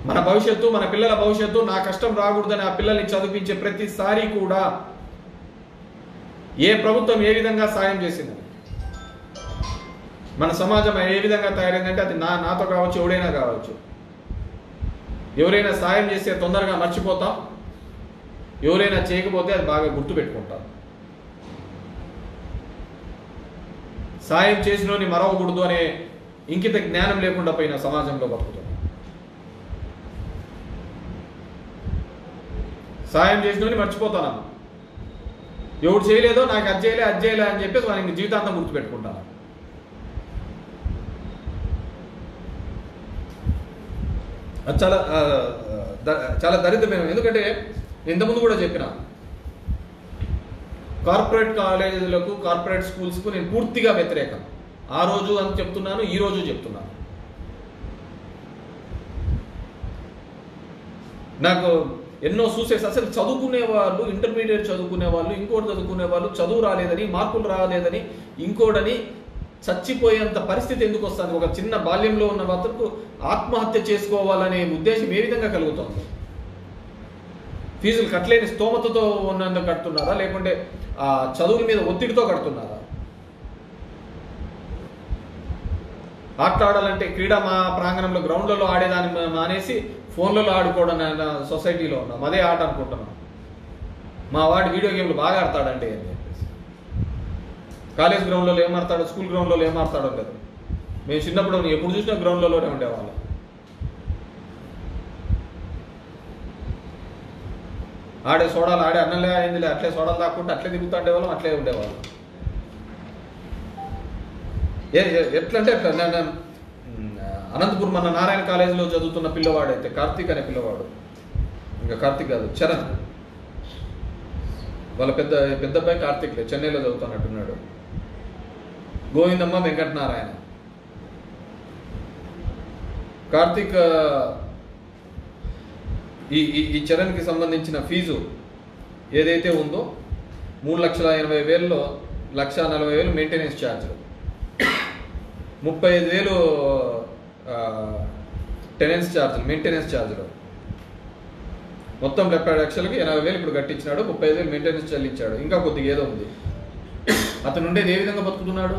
మన భవిష్యత్తు, మన పిల్లల భవిష్యత్తు, నా కష్టం రాకూడదని ఆ పిల్లల్ని చదివించే ప్రతిసారి కూడా ఏ ప్రభుత్వం ఏ విధంగా సాయం చేసింది, మన సమాజం ఏ విధంగా తయారైందంటే అది నాతో కావచ్చు, ఎవడైనా కావచ్చు. ఎవరైనా సాయం చేస్తే తొందరగా మర్చిపోతాం, ఎవరైనా చేయకపోతే అది బాగా గుర్తుపెట్టుకుంటాం. సాయం చేసినోని మరవకూడదు అనే ఇంకిత జ్ఞానం లేకుండా పోయిన సమాజంలో బతుకుతాం. సాయం చేసినోని మర్చిపోతాను, ఎవడు చేయలేదో నాకు అది చేయలే అని చెప్పేసి వానికి జీవితాంతం గుర్తుపెట్టుకుంటాను. అది చాలా దరిద్రమైన. ఎందుకంటే ఇంతకుముందు కూడా చెప్పిన కార్పొరేట్ కాలేజీలకు, కార్పొరేట్ స్కూల్స్కు నేను పూర్తిగా వ్యతిరేకం. ఆ రోజు అని చెప్తున్నాను, ఈ రోజు చెప్తున్నాను. నాకు ఎన్నో చూసేసి అసలు చదువుకునే వాళ్ళు, ఇంటర్మీడియట్ చదువుకునే వాళ్ళు, ఇంకోటి చదువుకునే వాళ్ళు, చదువు రాలేదని, మార్కులు రాలేదని, ఇంకోటని చచ్చిపోయేంత పరిస్థితి ఎందుకు వస్తుంది? ఒక చిన్న బాల్యంలో ఉన్న వాళ్ళకు ఆత్మహత్య చేసుకోవాలనే ఉద్దేశం ఏ విధంగా కలుగుతుంది? ఫీజులు కట్టలేని స్తోమతతో ఉన్నందుకు కడుతున్నారా, లేకుంటే ఆ చదువుల మీద ఒత్తిడితో కడుతున్నారా? ఆట ఆడాలంటే క్రీడా ప్రాంగణంలో గ్రౌండ్లలో ఆడేదాన్ని మానేసి ఫోన్లలో ఆడుకోవడం సొసైటీలో ఉన్నాం. అదే ఆట అనుకుంటున్నాం. మా వాడు వీడియో గేమ్లు బాగా ఆడతాడంటే అని చెప్పేసి కాలేజ్ గ్రౌండ్లలో ఏం ఆడతాడో, స్కూల్ గ్రౌండ్లలో ఏం ఆడతాడో లేదు. మేము చిన్నప్పుడు ఎప్పుడు చూసినా గ్రౌండ్లలోనే ఉండేవాళ్ళం. ఆడే సోడాలు ఆడే అన్నంలే అయిందిలే, అట్లే సోడాలు తాక్కుంటే అట్లే తిరుగుతూ ఉండేవాళ్ళం, అట్లే ఉండేవాళ్ళం. ఎట్లంటే అట్లా. అనంతపురం మన నారాయణ కాలేజీలో చదువుతున్న పిల్లవాడైతే కార్తీక్ అనే పిల్లవాడు, ఇంకా కార్తీక్ కాదు చరణ్, వాళ్ళ పెద్ద అబ్బాయి కార్తీక్ చెన్నైలో చదువుతున్నట్టున్నాడు. గోవిందమ్మ వెంకటనారాయణ. కార్తీక్ ఈ చరణ్కి సంబంధించిన ఫీజు ఏదైతే ఉందో 3,80,000లో 1,40,000 మెయింటెనెన్స్ ఛార్జీలు, 35,000 టెనెన్స్ ఛార్జీలు, మెయింటెనెన్స్ ఛార్జీలు, మొత్తం 70 లక్షలకి 80,000 ఇప్పుడు కట్టించినాడు. 35,000 మెయింటెనెన్స్ చెల్లించాడు. ఇంకా కొద్దిగా ఏదో ఉంది. అతను ఉండేది ఏ విధంగా బతుకుతున్నాడు?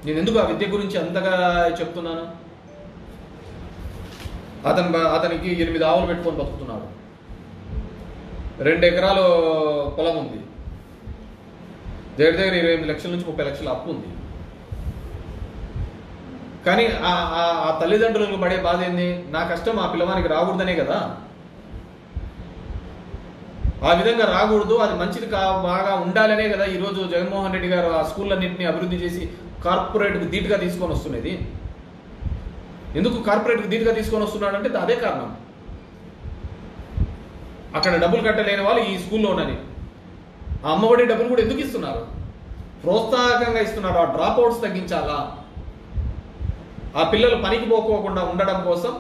నేను ఎందుకు ఆ విద్య గురించి అంతగా చెప్తున్నాను? అతనికి 8 ఆవులు పెట్టుకొని బతుకుతున్నాడు. 2 ఎకరాలు పొలం ఉంది. దగ్గర 28 లక్షల నుంచి 30 లక్షల అప్పు ఉంది. కానీ ఆ తల్లిదండ్రులకు పడే బాధ ఏంది? నా కష్టం ఆ పిల్లవానికి రాకూడదనే కదా. ఆ విధంగా రాకూడదు, అది మంచిది బాగా ఉండాలనే కదా ఈరోజు జగన్మోహన్ రెడ్డి గారు ఆ స్కూళ్ళన్నింటినీ అభివృద్ధి చేసి కార్పొరేట్కి ధీటుగా తీసుకొని వస్తున్నది. ఎందుకు కార్పొరేట్కి ధీటుగా తీసుకొని వస్తున్నాడంటే అదే కారణం. అక్కడ డబ్బులు కట్టలేని వాళ్ళు ఈ స్కూల్లో ఉన్నది. ఆ అమ్మఒడి డబ్బులు కూడా ఎందుకు ఇస్తున్నారు? ప్రోత్సాహకంగా ఇస్తున్నారు. ఆ డ్రాప్ అవుట్స్ తగ్గించాలా, ఆ పిల్లలు పనికి పోకోకుండా ఉండడం కోసం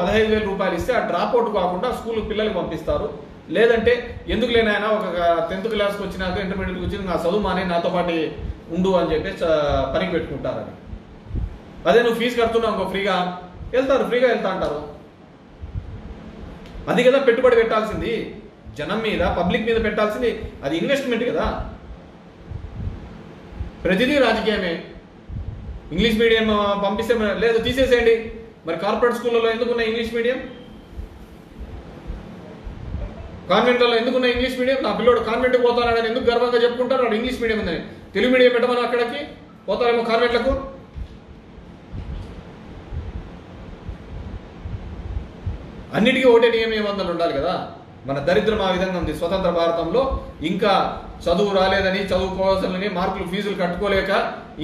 15,000 రూపాయలు ఇస్తే ఆ డ్రాప్ అవుట్ కాకుండా స్కూల్ పిల్లలకి పంపిస్తారు. లేదంటే ఎందుకు లేనాయన ఒక 10th క్లాస్కి వచ్చినాక, ఇంటర్మీడియట్కి వచ్చి నా చదువు మానే నాతో పాటు ఉండు అని చెప్పేసి పనికి పెట్టుకుంటారని. అదే నువ్వు ఫీజు కడుతున్నావు ఇంకో ఫ్రీగా వెళ్తా అంటారు. అది కదా పెట్టుబడి పెట్టాల్సింది, జనం మీద, పబ్లిక్ మీద పెట్టాల్సింది. అది ఇన్వెస్ట్మెంట్ కదా. ప్రతిదీ రాజకీయమే. ఇంగ్లీష్ మీడియం పంపిస్తే లేదు తీసేసేయండి. మరి కార్పొరేట్ స్కూళ్ళలో ఎందుకున్న ఇంగ్లీష్ మీడియం? కాన్వెంట్లలో ఎందుకున్న ఇంగ్లీష్ మీడియం? నా పిల్లోడు కాన్వెంట్కి పోతానని ఎందుకు గర్వంగా చెప్పుకుంటారు? వాడు ఇంగ్లీష్ మీడియం ఉందని. తెలుగు మీడియం పెట్టమని అక్కడికి పోతారేమో కాన్వెంట్లకు. అన్నిటికీ ఒకటే నియమనిబంధనలు ఉండాలి కదా. మన దరిద్రం ఆ విధంగా ఉంది. స్వతంత్ర భారతంలో ఇంకా చదువు రాలేదని, చదువుకోవాల్సిన మార్కులు ఫీజులు కట్టుకోలేక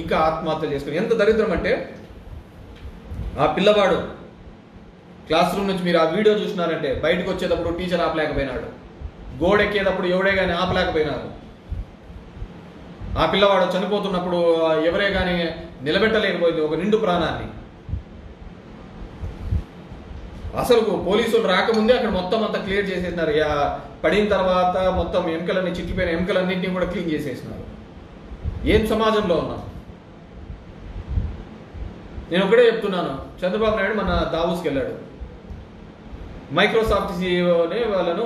ఇంకా ఆత్మహత్య చేసుకుని ఎంత దరిద్రం అంటే, ఆ పిల్లవాడు క్లాస్ రూమ్ నుంచి మీరు ఆ వీడియో చూసినారంటే బయటకు వచ్చేటప్పుడు టీచర్ ఆపలేకపోయినాడు, గోడెక్కేటప్పుడు ఎవడే కానీ ఆపలేకపోయినారు. ఆ పిల్లవాడు చనిపోతున్నప్పుడు ఎవరే కానీ నిలబెట్టలేకపోయింది ఒక నిండు ప్రాణాన్ని. అసలు పోలీసులు రాకముందే అక్కడ మొత్తం అంతా క్లియర్ చేసేసినారు. పడిన తర్వాత మొత్తం ఎముకలన్నీ, చిట్లిపోయిన ఎముకలన్నింటినీ కూడా క్లీన్ చేసేసినారు. ఏం సమాజంలో ఉన్నాం? నేను ఒకటే చెప్తున్నాను, చంద్రబాబు నాయుడు మన దావోస్కి వెళ్ళాడు. మైక్రోసాఫ్ట్ సీఈఓని వాళ్ళను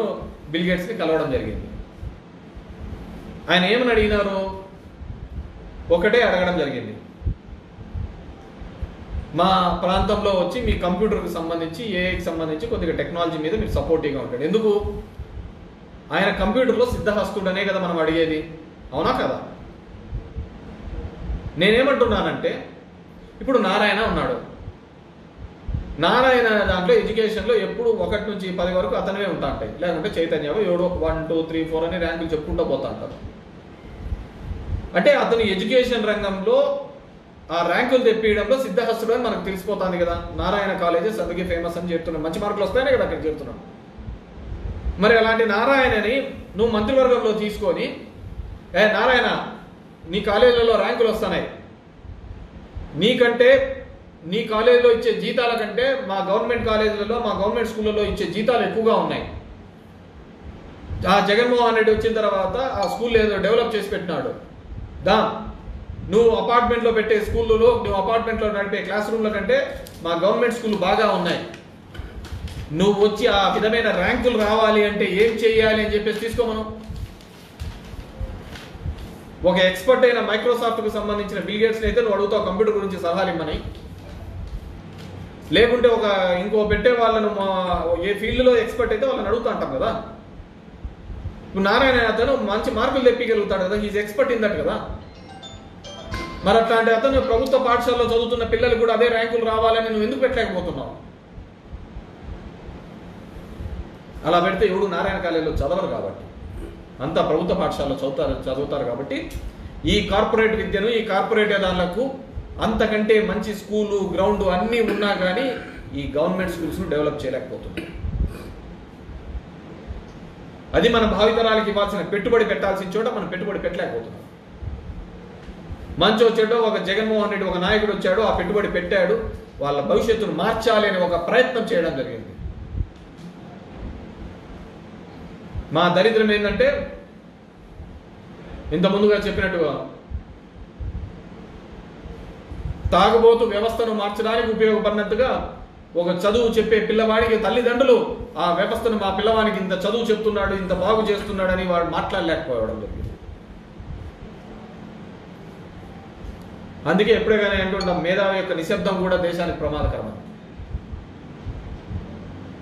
బిల్ గేట్స్ని కలవడం జరిగింది. ఆయన ఏమని అడిగినారు? ఒకటే అడగడం జరిగింది, మా ప్రాంతంలో వచ్చి మీ కంప్యూటర్కి సంబంధించి ఏఐకి సంబంధించి కొద్దిగా టెక్నాలజీ మీద మీరు సపోర్టివ్గా ఉంటాడు. ఎందుకు? ఆయన కంప్యూటర్లో సిద్ధహస్తుడనే కదా మనం అడిగేది, అవునా కదా? నేనేమంటున్నానంటే ఇప్పుడు నారాయణ ఉన్నాడు, నారాయణ దాంట్లో ఎడ్యుకేషన్లో ఎప్పుడు 1 నుంచి 10 వరకు అతనే ఉంటా ఉంటాయి, లేకుంటే చైతన్య 7 1 2 3 4 అని ర్యాంకులు చెప్పుకుంటూ పోతా ఉంటారు. అంటే అతను ఎడ్యుకేషన్ రంగంలో ఆ ర్యాంకులు తెప్పియడంలో సిద్ధహస్తుడు అని మనకు తెలిసిపోతుంది కదా. నారాయణ కాలేజెస్ అందుకే ఫేమస్ అని చెప్తున్నాం, మంచి మార్కులు వస్తాయనే కదా అక్కడ చెప్తున్నాం. మరి అలాంటి నారాయణని నువ్వు మంత్రివర్గంలో తీసుకొని, నారాయణ నీ కాలేజీలలో ర్యాంకులు వస్తున్నాయి, నీకంటే నీ కాలేజీలో ఇచ్చే జీతాల కంటే మా గవర్నమెంట్ కాలేజీలలో మా గవర్నమెంట్ స్కూళ్ళలో ఇచ్చే జీతాలు ఎక్కువగా ఉన్నాయి. ఆ జగన్మోహన్ రెడ్డి వచ్చిన తర్వాత ఆ స్కూల్ ఏదో డెవలప్ చేసి పెట్టినాడు, నువ్వు అపార్ట్మెంట్లో పెట్టే స్కూళ్ళలో నువ్వు అపార్ట్మెంట్లో నడిపే క్లాస్ రూమ్ల కంటే మా గవర్నమెంట్ స్కూల్ బాగా ఉన్నాయి, నువ్వు వచ్చి ఆ విధమైన ర్యాంకులు రావాలి అంటే ఏం చేయాలి అని చెప్పేసి తీసుకోమను. ఒక ఎక్స్పర్ట్ అయిన మైక్రోసాఫ్ట్కి సంబంధించిన బిల్ గేట్స్ని అయితే నువ్వు అడుగుతావు కంప్యూటర్ గురించి సలహాలు ఇమ్మని, లేకుంటే ఒక ఇంకో పెట్టే వాళ్ళను ఏ ఫీల్డ్లో ఎక్స్పర్ట్ అయితే వాళ్ళని అడుగుతా అంటాం కదా. ఇప్పుడు నారాయణ అతను మంచి మార్కులు తెప్పగలుగుతాడు కదా, ఈజ్ ఎక్స్పర్ట్ ఇన్ దట్ కదా. మరి అట్లాంటి అతను ప్రభుత్వ పాఠశాలలో చదువుతున్న పిల్లలు కూడా అదే ర్యాంకులు రావాలని నువ్వు ఎందుకు పెట్టలేకపోతున్నావు? అలా పెడితే ఎవడు నారాయణ కాలేజీలో చదవరు కాబట్టి, అంతా ప్రభుత్వ పాఠశాలలో చదువుతారు కాబట్టి ఈ కార్పొరేట్ విద్యను ఈ కార్పొరేట్ దానిలకు అంతకంటే మంచి స్కూలు గ్రౌండ్ అన్నీ ఉన్నా కానీ ఈ గవర్నమెంట్ స్కూల్స్ను డెవలప్ చేయలేకపోతుంది. అది మన భావితరాలకు ఇవ్వాల్సిన పెట్టుబడి పెట్టాల్సిన చోట మనం పెట్టుబడి పెట్టలేకపోతున్నాం. మంచి వచ్చాడో ఒక జగన్మోహన్ రెడ్డి ఒక నాయకుడు వచ్చాడు, ఆ పెట్టుబడి పెట్టాడు, వాళ్ళ భవిష్యత్తును మార్చాలి అని ఒక ప్రయత్నం చేయడం జరిగింది. మా దరిద్రం ఏంటంటే ఇంత ముందుగా చెప్పినట్టుగా తాగుబోతు వ్యవస్థను మార్చడానికి ఉపయోగపడినట్టుగా ఒక చదువు చెప్పే పిల్లవాడికి తల్లిదండ్రులు ఆ వ్యవస్థను మా పిల్లవానికి ఇంత చదువు చెప్తున్నాడు ఇంత బాగు చేస్తున్నాడు అని వాడు మాట్లాడలేకపోవడం జరిగింది. అందుకే ఎప్పుడే కానీ అంటుంటాం, మేధావి యొక్క నిశ్శబ్దం కూడా దేశానికి ప్రమాదకరం.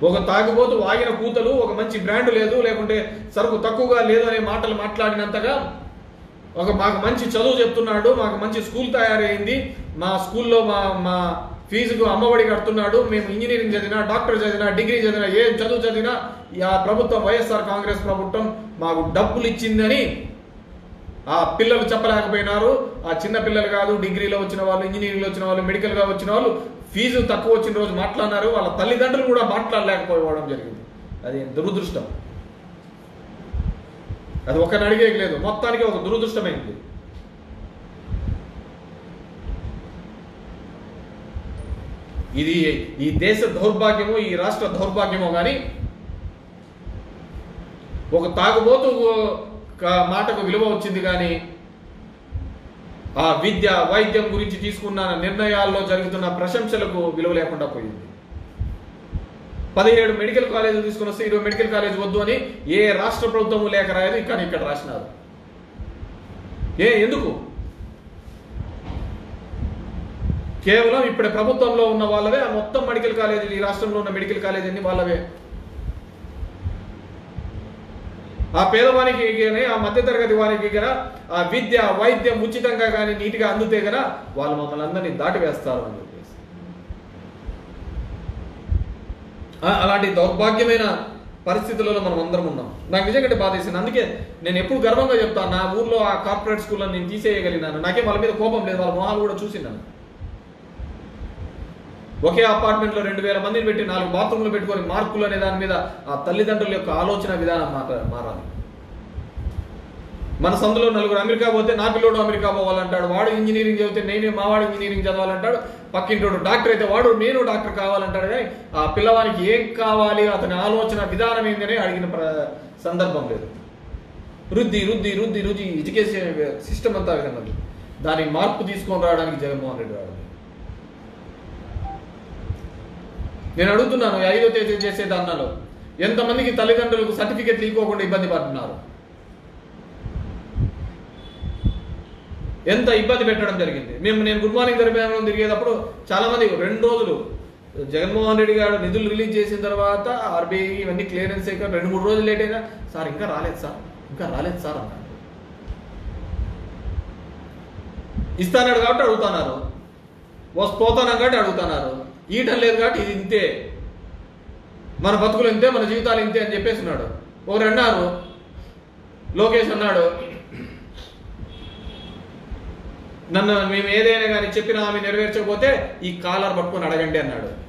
ఒక తాగుబోతు వాగిన కూతలు ఒక మంచి బ్రాండ్ లేదు లేకుంటే సరుకు తక్కువగా లేదు అనే మాటలు మాట్లాడినంతగా మాకు మంచి చదువు చెప్తున్నాడు, మాకు మంచి స్కూల్ తయారైంది, మా స్కూల్లో మా ఫీజుకు అమ్మఒడి కడుతున్నాడు, మేము ఇంజనీరింగ్ చదివినా డాక్టర్ చదివినా డిగ్రీ చదివినా ఏం చదువు చదివినా ఆ ప్రభుత్వం వైఎస్ఆర్ కాంగ్రెస్ ప్రభుత్వం మాకు డబ్బులు ఇచ్చిందని ఆ పిల్లలు చెప్పలేకపోయినారు. ఆ చిన్న పిల్లలు కాదు, డిగ్రీలో వచ్చిన వాళ్ళు, ఇంజనీరింగ్లో వచ్చిన వాళ్ళు, మెడికల్గా వచ్చిన వాళ్ళు ఫీజు తక్కువ వచ్చిన రోజు మాట్లాడినారు, వాళ్ళ తల్లిదండ్రులు కూడా మాట్లాడలేకపోవడం జరిగింది. అది దురదృష్టం. అది ఒకరిని అడిగేకి లేదు, మొత్తానికి ఒక దురదృష్టమైంది. ఇది ఈ దేశ దౌర్భాగ్యమో ఈ రాష్ట్ర దౌర్భాగ్యమో కానీ ఒక తాగుబోతు మాటకు విలువ వచ్చింది కానీ ఆ విద్య వైద్యం గురించి తీసుకున్న నిర్ణయాల్లో జరుగుతున్న ప్రశంసలకు విలువ లేకుండా పోయింది. 17 మెడికల్ కాలేజీలు తీసుకుని వస్తే 20 మెడికల్ కాలేజ్ వద్దు అని ఏ రాష్ట్ర ప్రభుత్వము లేఖ రాయదు, కానీ ఇక్కడ రాసినారు. ఎందుకు? కేవలం ఇప్పుడే ప్రభుత్వంలో ఉన్న వాళ్ళవే ఆ మొత్తం మెడికల్ కాలేజీలు, ఈ రాష్ట్రంలో ఉన్న మెడికల్ కాలేజీని వాళ్ళవే. ఆ పేదవానికి కానీ ఆ మధ్యతరగతి వారికి కానీ ఆ విద్య వైద్యం ఉచితంగా కానీ నీట్గా అందుతే కదా వాళ్ళు మమ్మల్ని అందరినీ దాటివేస్తారు అని చెప్పేసి అలాంటి దౌర్భాగ్యమైన పరిస్థితులలో మనం అందరం ఉన్నాం. నాకు నిజంగా బాధేసింది. అందుకే నేను ఎప్పుడు గర్వంగా చెప్తాను, నా ఊర్లో ఆ కార్పొరేట్ స్కూళ్ళని నేను తీసేయగలిగినాను. నాకేం వాళ్ళ మీద కోపం లేదు, వాళ్ళ మొహాలు కూడా చూసినాను. ఒకే అపార్ట్మెంట్లో 2000 మందిని పెట్టి 4 బాత్రూమ్లు పెట్టుకొని మార్కులు అనే దాని మీద ఆ తల్లిదండ్రుల యొక్క ఆలోచన విధానం మారాలి. మన సందులో 4 అమెరికా పోతే నా పిల్లోడు అమెరికా పోవాలంటాడు, వాడు ఇంజనీరింగ్ చదివితే మా వాడు ఇంజనీరింగ్ చదవాలంటాడు, పక్కింటోడు డాక్టర్ అయితే వాడు నేను డాక్టర్ కావాలంటాడు. కానీ ఆ పిల్లవానికి ఏం కావాలి, అతని ఆలోచన విధానం ఏంటనే అడిగిన సందర్భం లేదు. రుద్ది రుద్ది రుద్ది రుద్ది ఎడ్యుకేషన్ సిస్టమ్ అంతా విధంగా దానికి మార్పు తీసుకొని రావడానికి జగన్మోహన్ రెడ్డి రావడం. నేను అడుగుతున్నాను, 5వ తేదీ చేసే ధర్నాలో ఎంతమందికి తల్లిదండ్రులకు సర్టిఫికెట్లు ఇవ్వకుండా ఇబ్బంది పడుతున్నారు, ఎంత ఇబ్బంది పెట్టడం జరిగింది. నేను గుడ్ మార్నింగ్ దర్బారం తిరిగేటప్పుడు చాలా మంది 2 రోజులు జగన్మోహన్ రెడ్డి గారు నిధులు రిలీజ్ చేసిన తర్వాత ఆర్బీఐ ఇవన్నీ క్లియరెన్స్ అయ్యాక 2-3 రోజులు లేట్ అయినా సార్ ఇంకా రాలేదు సార్ అన్నారు. ఇస్తానాడు కాబట్టి అడుగుతున్నారు, పోతాను కాబట్టి అడుగుతున్నారు, ఈటం లేదు కాబట్టి ఇది ఇంతే, మన బతుకులు ఇంతే, మన జీవితాలు ఇంతే అని చెప్పేసి ఉన్నాడు. ఒకరు అన్నారు, లోకేష్ అన్నాడు, నన్ను మేము ఏదైనా కానీ చెప్పినా ఆమె నెరవేర్చకపోతే ఈ కాలర్ పట్టుకొని అడగండి అన్నాడు.